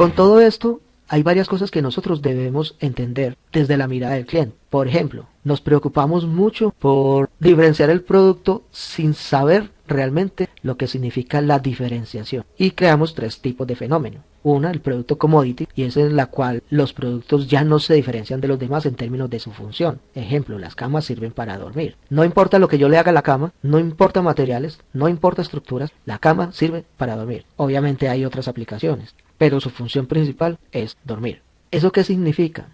Con todo esto, hay varias cosas que nosotros debemos entender desde la mirada del cliente. Por ejemplo, nos preocupamos mucho por diferenciar el producto sin saber realmente lo que significa la diferenciación. Y creamos tres tipos de fenómeno. Una, el producto commodity, y es en la cual los productos ya no se diferencian de los demás en términos de su función. Ejemplo, las camas sirven para dormir. No importa lo que yo le haga a la cama, no importa materiales, no importa estructuras, la cama sirve para dormir. Obviamente hay otras aplicaciones, pero su función principal es dormir. ¿Eso qué significa?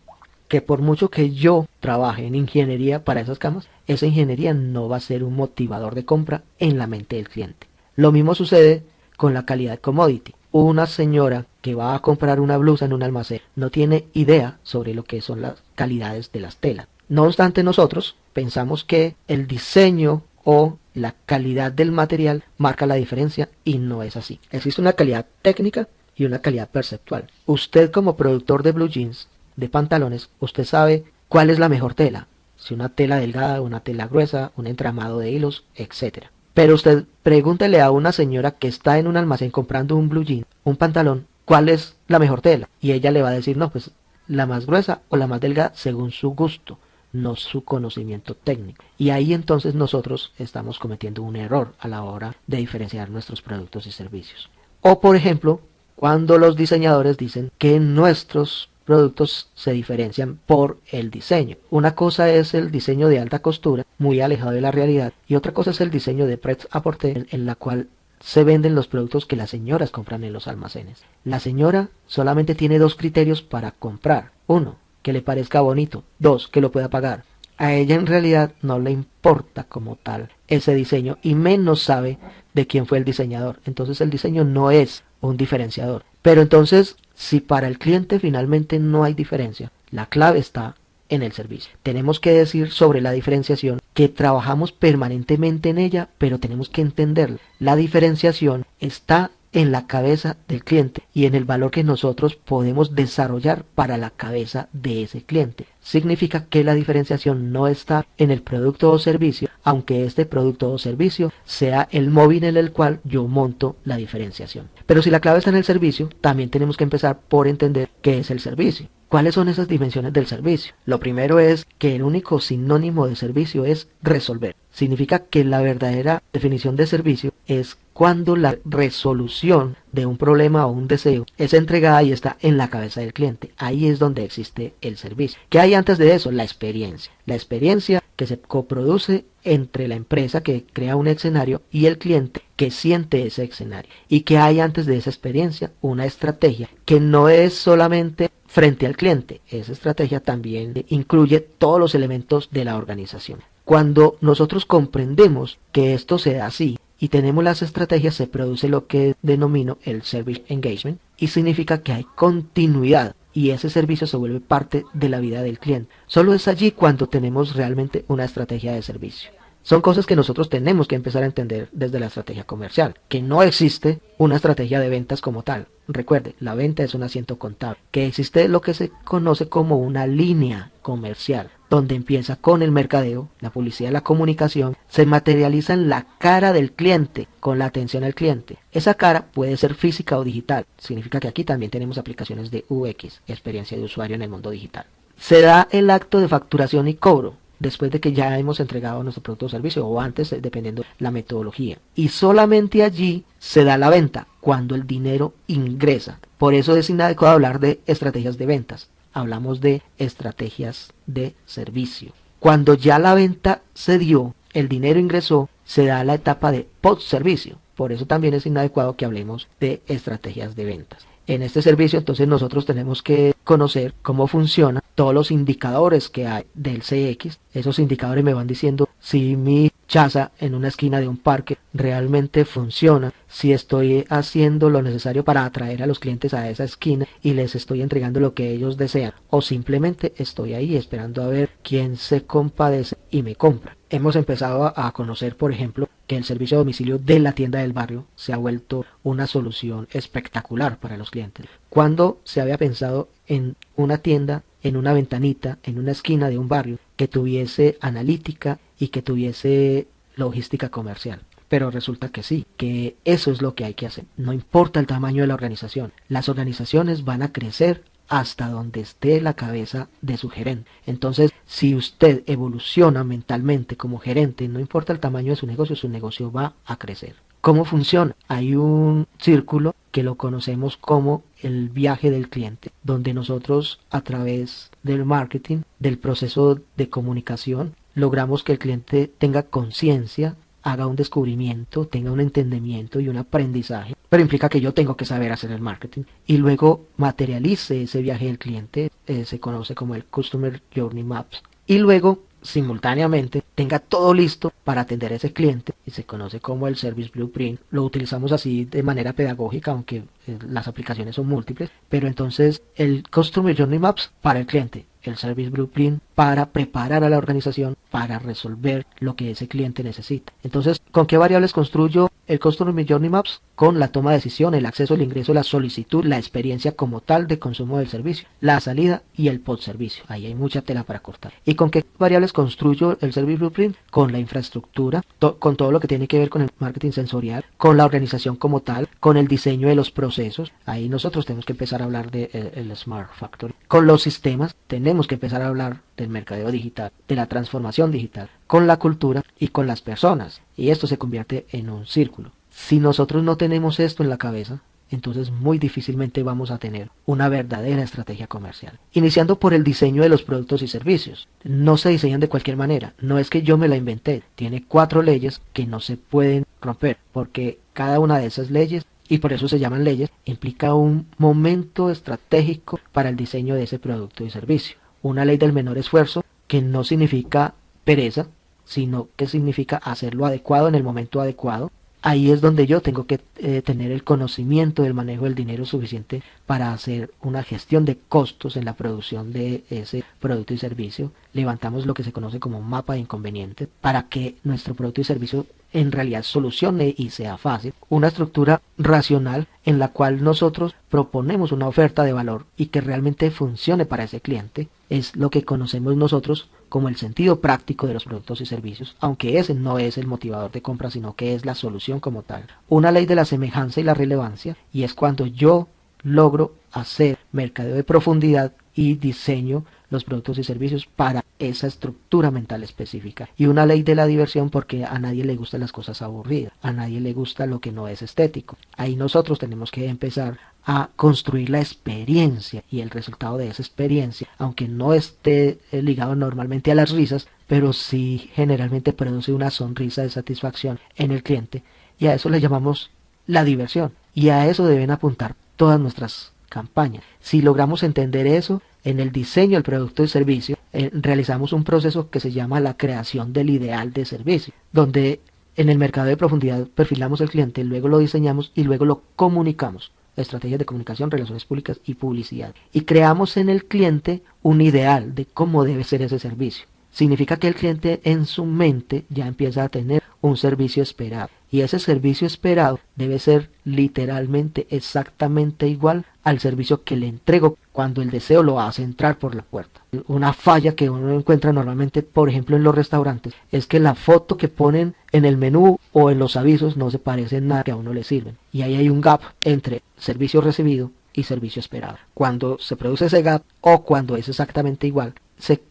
Que por mucho que yo trabaje en ingeniería para esas camas, esa ingeniería no va a ser un motivador de compra en la mente del cliente. Lo mismo sucede con la calidad commodity. Una señora que va a comprar una blusa en un almacén no tiene idea sobre lo que son las calidades de las telas. No obstante, nosotros pensamos que el diseño o la calidad del material marca la diferencia, y no es así. Existe una calidad técnica y una calidad perceptual. Usted, como productor de blue jeans, de pantalones, usted sabe cuál es la mejor tela, si una tela delgada, una tela gruesa, un entramado de hilos, etcétera. Pero usted pregúntele a una señora que está en un almacén comprando un blue jean, un pantalón, cuál es la mejor tela, y ella le va a decir, no, pues la más gruesa o la más delgada según su gusto, no su conocimiento técnico. Y ahí entonces nosotros estamos cometiendo un error a la hora de diferenciar nuestros productos y servicios. O por ejemplo, cuando los diseñadores dicen que nuestros productos se diferencian por el diseño. Una cosa es el diseño de alta costura, muy alejado de la realidad, y otra cosa es el diseño de prêt-à-porter, en la cual se venden los productos que las señoras compran en los almacenes. La señora solamente tiene dos criterios para comprar. Uno, que le parezca bonito. Dos, que lo pueda pagar. A ella en realidad no le importa como tal ese diseño, y menos sabe de quién fue el diseñador. Entonces el diseño no es un diferenciador. Pero entonces, si para el cliente finalmente no hay diferencia, la clave está en el servicio. Tenemos que decir sobre la diferenciación que trabajamos permanentemente en ella, pero tenemos que entenderla. La diferenciación está en la cabeza del cliente y en el valor que nosotros podemos desarrollar para la cabeza de ese cliente. Significa que la diferenciación no está en el producto o servicio, aunque este producto o servicio sea el móvil en el cual yo monto la diferenciación. Pero si la clave está en el servicio, también tenemos que empezar por entender qué es el servicio. ¿Cuáles son esas dimensiones del servicio? Lo primero es que el único sinónimo de servicio es resolver. Significa que la verdadera definición de servicio es cuando la resolución de un problema o un deseo es entregada y está en la cabeza del cliente. Ahí es donde existe el servicio. ¿Qué hay antes de eso? La experiencia. La experiencia que se coproduce entre la empresa que crea un escenario y el cliente que siente ese escenario. ¿Y qué hay antes de esa experiencia? Una estrategia que no es solamente frente al cliente. Esa estrategia también incluye todos los elementos de la organización. Cuando nosotros comprendemos que esto se da así y tenemos las estrategias, se produce lo que denomino el Service Engagement, y significa que hay continuidad y ese servicio se vuelve parte de la vida del cliente. Solo es allí cuando tenemos realmente una estrategia de servicio. Son cosas que nosotros tenemos que empezar a entender desde la estrategia comercial, que no existe una estrategia de ventas como tal. Recuerde, la venta es un asiento contable, que existe lo que se conoce como una línea comercial, donde empieza con el mercadeo, la publicidad, la comunicación, se materializa en la cara del cliente, con la atención al cliente. Esa cara puede ser física o digital, significa que aquí también tenemos aplicaciones de UX, experiencia de usuario en el mundo digital. Se da el acto de facturación y cobro, después de que ya hemos entregado nuestro producto o servicio, o antes, dependiendo de la metodología. Y solamente allí se da la venta, cuando el dinero ingresa. Por eso es inadecuado hablar de estrategias de ventas. Hablamos de estrategias de servicio. Cuando ya la venta se dio, el dinero ingresó, se da la etapa de post-servicio. Por eso también es inadecuado que hablemos de estrategias de ventas. En este servicio entonces nosotros tenemos que conocer cómo funcionan todos los indicadores que hay del CX. Esos indicadores me van diciendo si mi chaza en una esquina de un parque realmente funciona, si estoy haciendo lo necesario para atraer a los clientes a esa esquina y les estoy entregando lo que ellos desean, o simplemente estoy ahí esperando a ver quién se compadece y me compra. Hemos empezado a conocer, por ejemplo, que el servicio a domicilio de la tienda del barrio se ha vuelto una solución espectacular para los clientes. Cuando se había pensado en una tienda, en una ventanita, en una esquina de un barrio, que tuviese analítica y que tuviese logística comercial. pero resulta que sí, que eso es lo que hay que hacer. No importa el tamaño de la organización, las organizaciones van a crecer hasta donde esté la cabeza de su gerente. Entonces, si usted evoluciona mentalmente como gerente, no importa el tamaño de su negocio va a crecer. ¿Cómo funciona? Hay un círculo que lo conocemos como el viaje del cliente, donde nosotros a través del marketing, del proceso de comunicación, logramos que el cliente tenga conciencia, haga un descubrimiento, tenga un entendimiento y un aprendizaje, pero implica que yo tengo que saber hacer el marketing y luego materialice ese viaje del cliente, se conoce como el Customer Journey Maps, y luego simultáneamente tenga todo listo para atender a ese cliente y se conoce como el Service Blueprint. Lo utilizamos así de manera pedagógica, aunque las aplicaciones son múltiples, pero entonces el Customer Journey Maps para el cliente, el Service Blueprint para preparar a la organización para resolver lo que ese cliente necesita. Entonces, ¿con qué variables construyo el Customer Journey Maps? Con la toma de decisión, el acceso, el ingreso, la solicitud, la experiencia como tal de consumo del servicio, la salida y el post servicio. Ahí hay mucha tela para cortar. ¿Y con qué variables construyo el Service Blueprint? Con la infraestructura, con todo lo que tiene que ver con el marketing sensorial, con la organización como tal, con el diseño de los procesos. Ahí nosotros tenemos que empezar a hablar de el Smart Factory. Con los sistemas tenemos que empezar a hablar del mercadeo digital, de la transformación digital, con la cultura y con las personas. Y esto se convierte en un círculo. Si nosotros no tenemos esto en la cabeza, entonces muy difícilmente vamos a tener una verdadera estrategia comercial. Iniciando por el diseño de los productos y servicios. No se diseñan de cualquier manera. No es que yo me la inventé. Tiene 4 leyes que no se pueden romper, porque cada una de esas leyes, y por eso se llaman leyes, implica un momento estratégico para el diseño de ese producto y servicio. Una ley del menor esfuerzo, que no significa pereza, sino que significa hacerlo adecuado en el momento adecuado. Ahí es donde yo tengo que tener el conocimiento del manejo del dinero suficiente para hacer una gestión de costos en la producción de ese producto y servicio. Levantamos lo que se conoce como un mapa de inconvenientes para que nuestro producto y servicio en realidad solucione y sea fácil. Una estructura racional en la cual nosotros proponemos una oferta de valor y que realmente funcione para ese cliente. Es lo que conocemos nosotros como el sentido práctico de los productos y servicios, aunque ese no es el motivador de compra, sino que es la solución como tal. Una ley de la semejanza y la relevancia, y es cuando yo logro hacer mercadeo de profundidad y diseño los productos y servicios para esa estructura mental específica. Y una ley de la diversión, porque a nadie le gustan las cosas aburridas, a nadie le gusta lo que no es estético. Ahí nosotros tenemos que empezar a construir la experiencia y el resultado de esa experiencia, aunque no esté ligado normalmente a las risas, pero sí generalmente produce una sonrisa de satisfacción en el cliente, y a eso le llamamos la diversión, y a eso deben apuntar todas nuestras campañas. Si logramos entender eso, en el diseño del producto y servicio, realizamos un proceso que se llama la creación del ideal de servicio, donde en el mercado de profundidad perfilamos el cliente, luego lo diseñamos y luego lo comunicamos. Estrategias de comunicación, relaciones públicas y publicidad. Y creamos en el cliente un ideal de cómo debe ser ese servicio. Significa que el cliente en su mente ya empieza a tener un servicio esperado. Y ese servicio esperado debe ser literalmente exactamente igual al servicio que le entrego cuando el deseo lo hace entrar por la puerta. Una falla que uno encuentra normalmente, por ejemplo, en los restaurantes, es que la foto que ponen en el menú o en los avisos no se parece en nada que a uno le sirven. Y ahí hay un gap entre servicio recibido y servicio esperado. Cuando se produce ese gap o cuando es exactamente igual,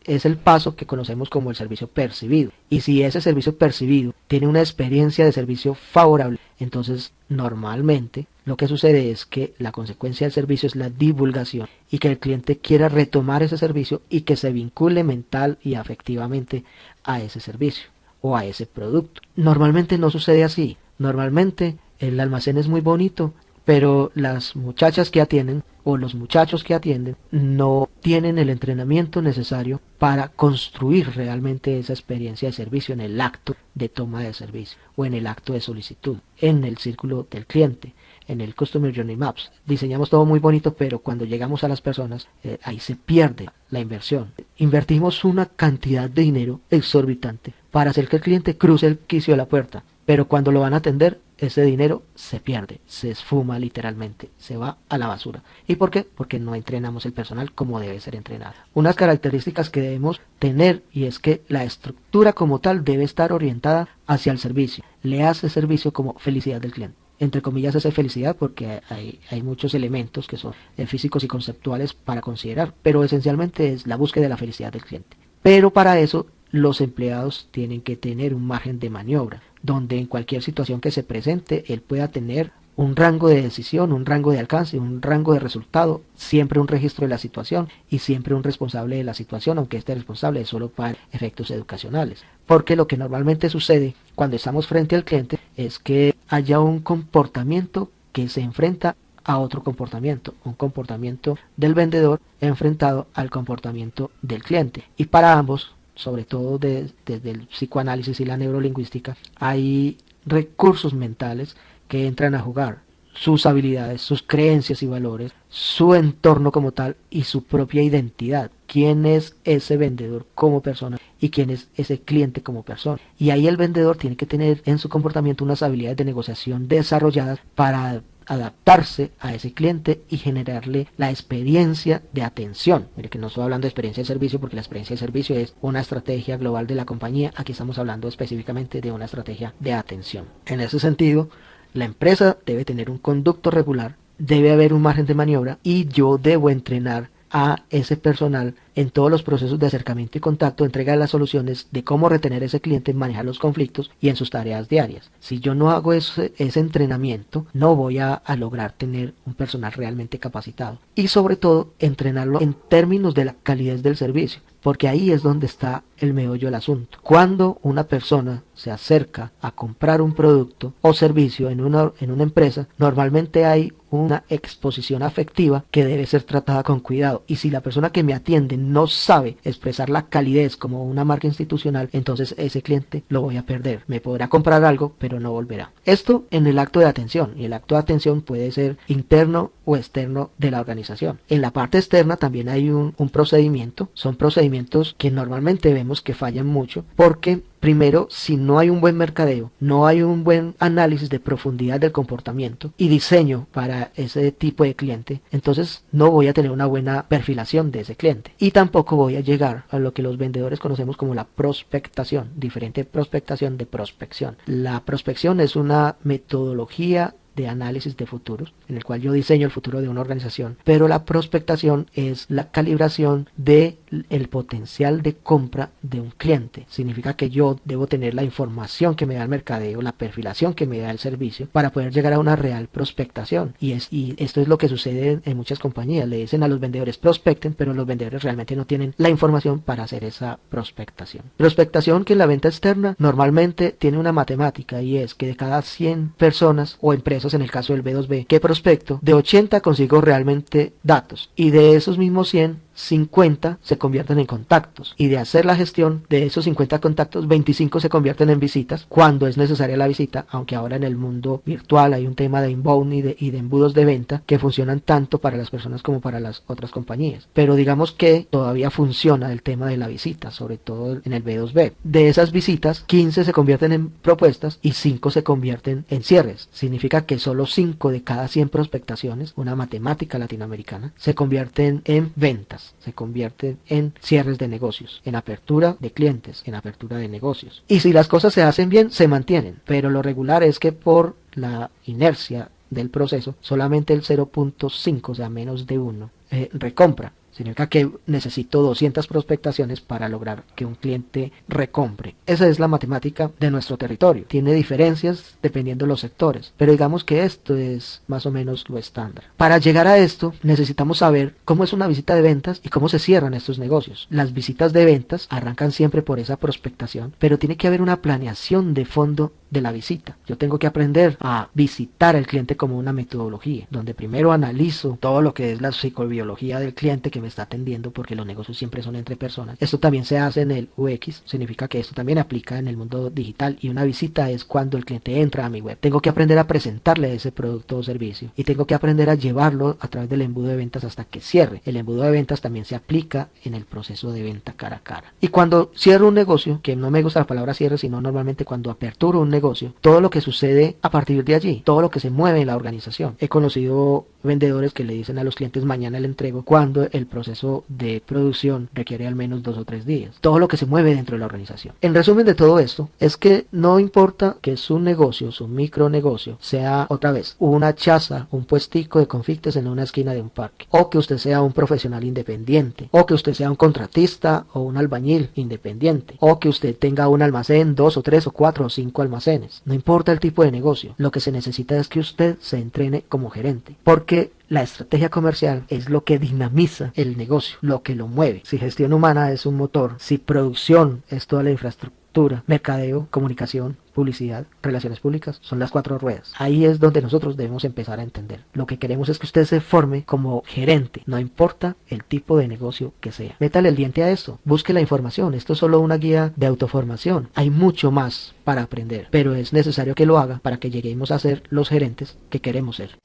es el paso que conocemos como el servicio percibido. Y si ese servicio percibido tiene una experiencia de servicio favorable, entonces normalmente lo que sucede es que la consecuencia del servicio es la divulgación y que el cliente quiera retomar ese servicio y que se vincule mental y afectivamente a ese servicio o a ese producto. Normalmente no sucede así. Normalmente el almacén es muy bonito, pero las muchachas que atienden o los muchachos que atienden no tienen el entrenamiento necesario para construir realmente esa experiencia de servicio en el acto de toma de servicio o en el acto de solicitud, en el círculo del cliente, en el Customer Journey Maps. Diseñamos todo muy bonito, pero cuando llegamos a las personas, ahí se pierde la inversión. Invertimos una cantidad de dinero exorbitante para hacer que el cliente cruce el quicio de la puerta, pero cuando lo van a atender ese dinero se pierde, se esfuma literalmente, se va a la basura. ¿Y por qué? Porque no entrenamos el personal como debe ser entrenado. Unas características que debemos tener, y es que la estructura como tal debe estar orientada hacia el servicio. Le hace servicio como felicidad del cliente. Entre comillas esa felicidad porque hay muchos elementos que son físicos y conceptuales para considerar, pero esencialmente es la búsqueda de la felicidad del cliente. Pero para eso los empleados tienen que tener un margen de maniobra, donde en cualquier situación que se presente él pueda tener un rango de decisión, un rango de alcance, un rango de resultado, siempre un registro de la situación y siempre un responsable de la situación, aunque este responsable es solo para efectos educacionales. Porque lo que normalmente sucede cuando estamos frente al cliente es que haya un comportamiento que se enfrenta a otro comportamiento, un comportamiento del vendedor enfrentado al comportamiento del cliente. Y para ambos, sobre todo desde el psicoanálisis y la neurolingüística, hay recursos mentales que entran a jugar, sus habilidades, sus creencias y valores, su entorno como tal y su propia identidad. ¿Quién es ese vendedor como persona y quién es ese cliente como persona? Y ahí el vendedor tiene que tener en su comportamiento unas habilidades de negociación desarrolladas para adaptarse a ese cliente y generarle la experiencia de atención. Mire que no estoy hablando de experiencia de servicio porque la experiencia de servicio es una estrategia global de la compañía. Aquí estamos hablando específicamente de una estrategia de atención. En ese sentido, la empresa debe tener un conducto regular, debe haber un margen de maniobra y yo debo entrenar a ese personal en todos los procesos de acercamiento y contacto, entrega de las soluciones, de cómo retener a ese cliente, manejar los conflictos y en sus tareas diarias. Si yo no hago ese entrenamiento, no voy a lograr tener un personal realmente capacitado. Y sobre todo, entrenarlo en términos de la calidad del servicio, porque ahí es donde está el meollo del asunto. Cuando una persona se acerca a comprar un producto o servicio en una empresa, normalmente hay una exposición afectiva que debe ser tratada con cuidado. Y si la persona que me atiende no sabe expresar la calidez como una marca institucional, entonces ese cliente lo voy a perder. Me podrá comprar algo, pero no volverá. Esto en el acto de atención, y el acto de atención puede ser interno o externo de la organización. En la parte externa también hay un procedimiento, son procedimientos que normalmente vemos que fallan mucho, porque primero, si no hay un buen mercadeo, no hay un buen análisis de profundidad del comportamiento y diseño para ese tipo de cliente, entonces no voy a tener una buena perfilación de ese cliente y tampoco voy a llegar a lo que los vendedores conocemos como la prospectación, diferente prospectación de prospección. La prospección es una metodología de análisis de futuros, en el cual yo diseño el futuro de una organización, pero la prospectación es la calibración de el potencial de compra de un cliente. Significa que yo debo tener la información que me da el mercadeo, la perfilación que me da el servicio para poder llegar a una real prospectación. Y esto es lo que sucede en muchas compañías. Le dicen a los vendedores prospecten, pero los vendedores realmente no tienen la información para hacer esa prospectación. Prospectación que en la venta externa normalmente tiene una matemática, y es que de cada 100 personas o empresas, en el caso del B2B, que prospecto, de 80 consigo realmente datos, y de esos mismos 100, 50 se convierten en contactos, y de hacer la gestión de esos 50 contactos, 25 se convierten en visitas cuando es necesaria la visita, aunque ahora en el mundo virtual hay un tema de inbound y de embudos de venta que funcionan tanto para las personas como para las otras compañías, pero digamos que todavía funciona el tema de la visita, sobre todo en el B2B. De esas visitas, 15 se convierten en propuestas y 5 se convierten en cierres. Significa que solo 5 de cada 100 prospectaciones, una matemática latinoamericana, se convierten en ventas, se convierten en cierres de negocios, en apertura de clientes, en apertura de negocios. Y si las cosas se hacen bien, se mantienen, pero lo regular es que por la inercia del proceso, solamente el 0.5, o sea, menos de 1, recompra. Significa que necesito 200 prospectaciones para lograr que un cliente recompre. Esa es la matemática de nuestro territorio. Tiene diferencias dependiendo de los sectores, pero digamos que esto es más o menos lo estándar. Para llegar a esto necesitamos saber cómo es una visita de ventas y cómo se cierran estos negocios. Las visitas de ventas arrancan siempre por esa prospectación, pero tiene que haber una planeación de fondo de la visita. Yo tengo que aprender a visitar al cliente como una metodología, donde primero analizo todo lo que es la psicobiología del cliente que me me está atendiendo, porque los negocios siempre son entre personas. Esto también se hace en el UX, significa que esto también aplica en el mundo digital, y una visita es cuando el cliente entra a mi web. Tengo que aprender a presentarle ese producto o servicio y tengo que aprender a llevarlo a través del embudo de ventas hasta que cierre. El embudo de ventas también se aplica en el proceso de venta cara a cara. Y cuando cierro un negocio, que no me gusta la palabra cierre, sino normalmente cuando aperturo un negocio, todo lo que sucede a partir de allí, todo lo que se mueve en la organización. He conocido vendedores que le dicen a los clientes mañana le entrego, cuando el proceso de producción requiere al menos 2 o 3 días. Todo lo que se mueve dentro de la organización. En resumen de todo esto, es que no importa que su negocio, su micronegocio, sea otra vez una chaza, un puestico de confites en una esquina de un parque, o que usted sea un profesional independiente, o que usted sea un contratista o un albañil independiente, o que usted tenga un almacén, 2 o 3 o 4 o 5 almacenes. No importa el tipo de negocio, lo que se necesita es que usted se entrene como gerente, porque la estrategia comercial es lo que dinamiza el negocio, lo que lo mueve. Si gestión humana es un motor, si producción es toda la infraestructura, mercadeo, comunicación, publicidad, relaciones públicas, son las 4 ruedas. Ahí es donde nosotros debemos empezar a entender. Lo que queremos es que usted se forme como gerente, no importa el tipo de negocio que sea. Métale el diente a esto, busque la información. Esto es solo una guía de autoformación. Hay mucho más para aprender, pero es necesario que lo haga para que lleguemos a ser los gerentes que queremos ser.